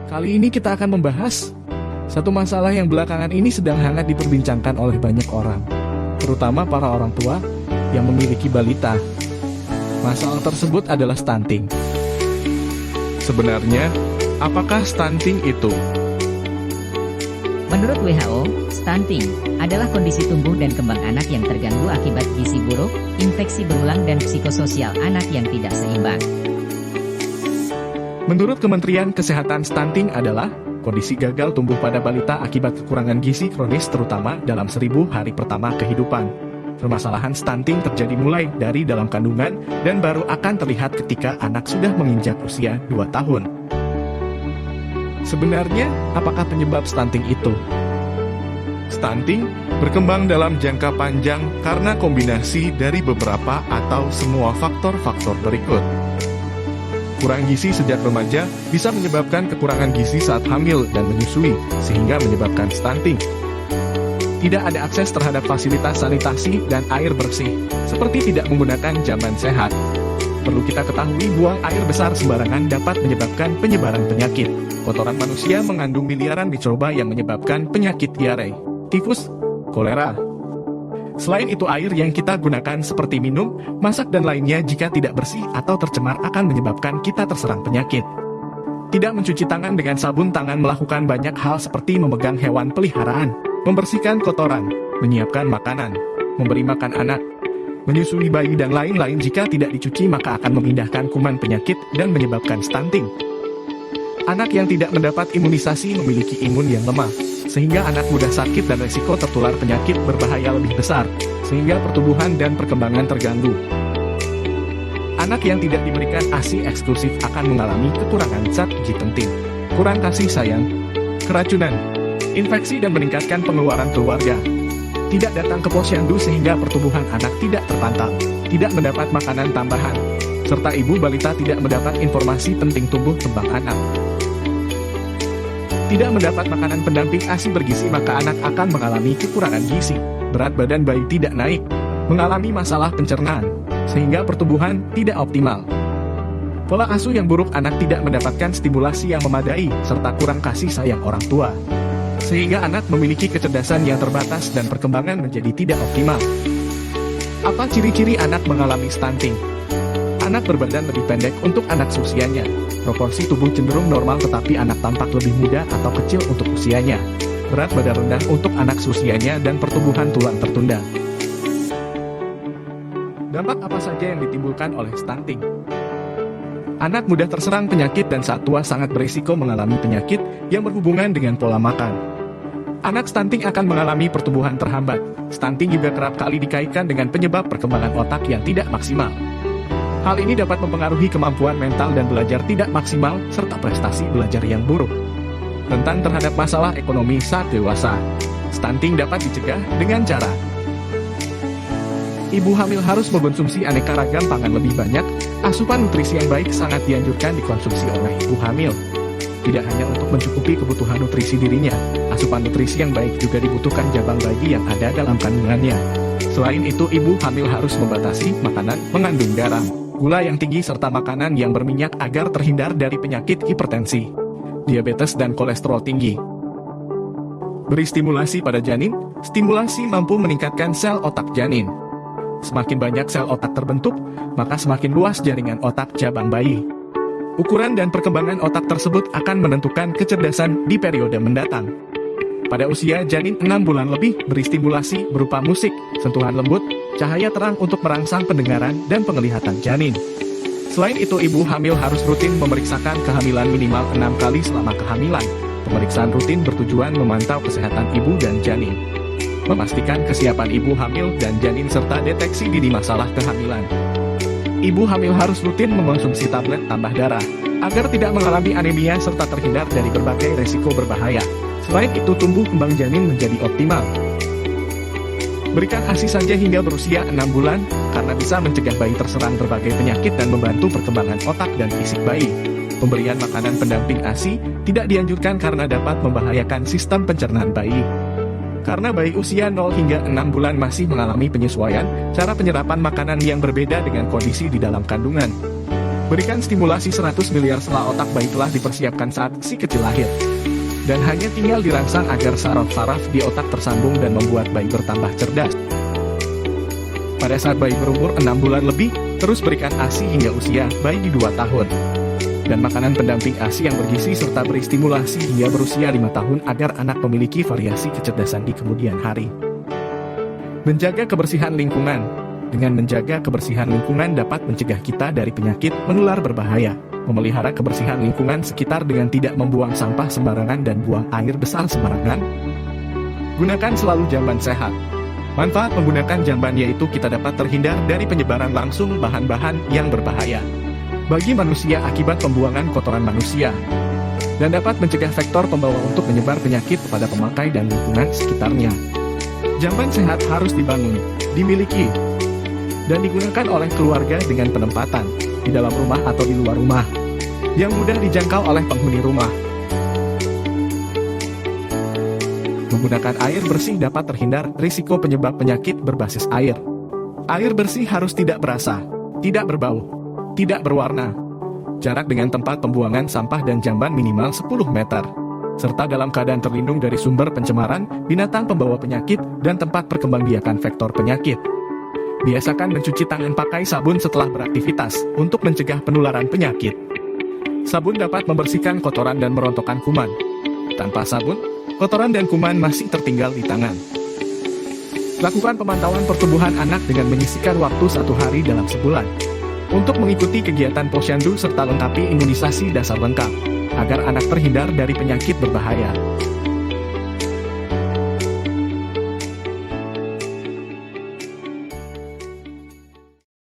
Kali ini kita akan membahas satu masalah yang belakangan ini sedang hangat diperbincangkan oleh banyak orang, terutama para orang tua yang memiliki balita. Masalah tersebut adalah stunting. Sebenarnya, apakah stunting itu? Menurut WHO, stunting adalah kondisi tumbuh dan kembang anak yang terganggu akibat gizi buruk, infeksi berulang dan psikososial anak yang tidak seimbang. Menurut Kementerian Kesehatan, stunting adalah kondisi gagal tumbuh pada balita akibat kekurangan gizi kronis terutama dalam 1000 hari pertama kehidupan. Permasalahan stunting terjadi mulai dari dalam kandungan dan baru akan terlihat ketika anak sudah menginjak usia 2 tahun. Sebenarnya, apakah penyebab stunting itu? Stunting berkembang dalam jangka panjang karena kombinasi dari beberapa atau semua faktor-faktor berikut. Kurang gizi sejak remaja bisa menyebabkan kekurangan gizi saat hamil dan menyusui, sehingga menyebabkan stunting. Tidak ada akses terhadap fasilitas sanitasi dan air bersih, seperti tidak menggunakan jamban sehat. Perlu kita ketahui, buang air besar sembarangan dapat menyebabkan penyebaran penyakit. Kotoran manusia mengandung miliaran mikroba yang menyebabkan penyakit diare, tifus, kolera. Selain itu, air yang kita gunakan seperti minum, masak dan lainnya jika tidak bersih atau tercemar akan menyebabkan kita terserang penyakit. Tidak mencuci tangan dengan sabun tangan, melakukan banyak hal seperti memegang hewan peliharaan, membersihkan kotoran, menyiapkan makanan, memberi makan anak, menyusui bayi dan lain-lain jika tidak dicuci maka akan memindahkan kuman penyakit dan menyebabkan stunting. Anak yang tidak mendapat imunisasi memiliki imun yang lemah, sehingga anak mudah sakit dan resiko tertular penyakit berbahaya lebih besar, sehingga pertumbuhan dan perkembangan terganggu. Anak yang tidak diberikan ASI eksklusif akan mengalami kekurangan zat gizi penting, kurang kasih sayang, keracunan, infeksi dan meningkatkan pengeluaran keluarga. Tidak datang ke posyandu sehingga pertumbuhan anak tidak terpantau, tidak mendapat makanan tambahan, serta ibu balita tidak mendapat informasi penting tumbuh kembang anak. Tidak mendapat makanan pendamping ASI bergizi maka anak akan mengalami kekurangan gizi, berat badan bayi tidak naik, mengalami masalah pencernaan, sehingga pertumbuhan tidak optimal. Pola asuh yang buruk, anak tidak mendapatkan stimulasi yang memadai, serta kurang kasih sayang orang tua, sehingga anak memiliki kecerdasan yang terbatas dan perkembangan menjadi tidak optimal. Apa ciri-ciri anak mengalami stunting? Anak berbadan lebih pendek untuk anak seusianya. Proporsi tubuh cenderung normal tetapi anak tampak lebih muda atau kecil untuk usianya. Berat badan rendah untuk anak seusianya dan pertumbuhan tulang tertunda. Dampak apa saja yang ditimbulkan oleh stunting? Anak mudah terserang penyakit dan saat tua sangat berisiko mengalami penyakit yang berhubungan dengan pola makan. Anak stunting akan mengalami pertumbuhan terhambat. Stunting juga kerap kali dikaitkan dengan penyebab perkembangan otak yang tidak maksimal. Hal ini dapat mempengaruhi kemampuan mental dan belajar tidak maksimal, serta prestasi belajar yang buruk. Rentan terhadap masalah ekonomi saat dewasa. Stunting dapat dicegah dengan cara: ibu hamil harus mengkonsumsi aneka ragam pangan lebih banyak. Asupan nutrisi yang baik sangat dianjurkan dikonsumsi oleh ibu hamil. Tidak hanya untuk mencukupi kebutuhan nutrisi dirinya, asupan nutrisi yang baik juga dibutuhkan jabang bayi yang ada dalam kandungannya. Selain itu, ibu hamil harus membatasi makanan mengandung garam, gula yang tinggi serta makanan yang berminyak agar terhindar dari penyakit hipertensi, diabetes dan kolesterol tinggi. Beri stimulasi pada janin. Stimulasi mampu meningkatkan sel otak janin. Semakin banyak sel otak terbentuk, maka semakin luas jaringan otak jabang bayi. Ukuran dan perkembangan otak tersebut akan menentukan kecerdasan di periode mendatang. Pada usia janin 6 bulan lebih, beri stimulasi berupa musik, sentuhan lembut, cahaya terang untuk merangsang pendengaran dan penglihatan janin. Selain itu, ibu hamil harus rutin memeriksakan kehamilan minimal 6 kali selama kehamilan. Pemeriksaan rutin bertujuan memantau kesehatan ibu dan janin, memastikan kesiapan ibu hamil dan janin serta deteksi dini masalah kehamilan. Ibu hamil harus rutin mengonsumsi tablet tambah darah, agar tidak mengalami anemia serta terhindar dari berbagai resiko berbahaya. Selain itu, tumbuh kembang janin menjadi optimal. Berikan ASI saja hingga berusia 6 bulan, karena bisa mencegah bayi terserang berbagai penyakit dan membantu perkembangan otak dan fisik bayi. Pemberian makanan pendamping ASI tidak dianjurkan karena dapat membahayakan sistem pencernaan bayi. Karena bayi usia 0 hingga 6 bulan masih mengalami penyesuaian cara penyerapan makanan yang berbeda dengan kondisi di dalam kandungan. Berikan stimulasi 100 miliar sel otak bayi telah dipersiapkan saat si kecil lahir. Dan hanya tinggal dirangsang agar saraf-saraf di otak tersambung dan membuat bayi bertambah cerdas. Pada saat bayi berumur 6 bulan lebih, terus berikan ASI hingga usia bayi di 2 tahun. Dan makanan pendamping ASI yang bergizi serta beri stimulasi hingga berusia 5 tahun agar anak memiliki variasi kecerdasan di kemudian hari. Menjaga kebersihan lingkungan. Dengan menjaga kebersihan lingkungan dapat mencegah kita dari penyakit menular berbahaya. Memelihara kebersihan lingkungan sekitar dengan tidak membuang sampah sembarangan dan buang air besar sembarangan. Gunakan selalu jamban sehat. Manfaat menggunakan jamban yaitu kita dapat terhindar dari penyebaran langsung bahan-bahan yang berbahaya bagi manusia akibat pembuangan kotoran manusia, dan dapat mencegah faktor pembawa untuk menyebar penyakit kepada pemakai dan lingkungan sekitarnya. Jamban sehat harus dibangun, dimiliki, dan digunakan oleh keluarga dengan penempatan di dalam rumah atau di luar rumah, yang mudah dijangkau oleh penghuni rumah. Menggunakan air bersih dapat terhindar risiko penyebab penyakit berbasis air. Air bersih harus tidak berasa, tidak berbau, tidak berwarna. Jarak dengan tempat pembuangan sampah dan jamban minimal 10 meter. Serta dalam keadaan terlindung dari sumber pencemaran, binatang pembawa penyakit, dan tempat perkembangbiakan vektor penyakit. Biasakan mencuci tangan pakai sabun setelah beraktivitas untuk mencegah penularan penyakit. Sabun dapat membersihkan kotoran dan merontokkan kuman. Tanpa sabun, kotoran dan kuman masih tertinggal di tangan. Lakukan pemantauan pertumbuhan anak dengan menyisihkan waktu 1 hari dalam sebulan untuk mengikuti kegiatan posyandu serta lengkapi imunisasi dasar lengkap agar anak terhindar dari penyakit berbahaya.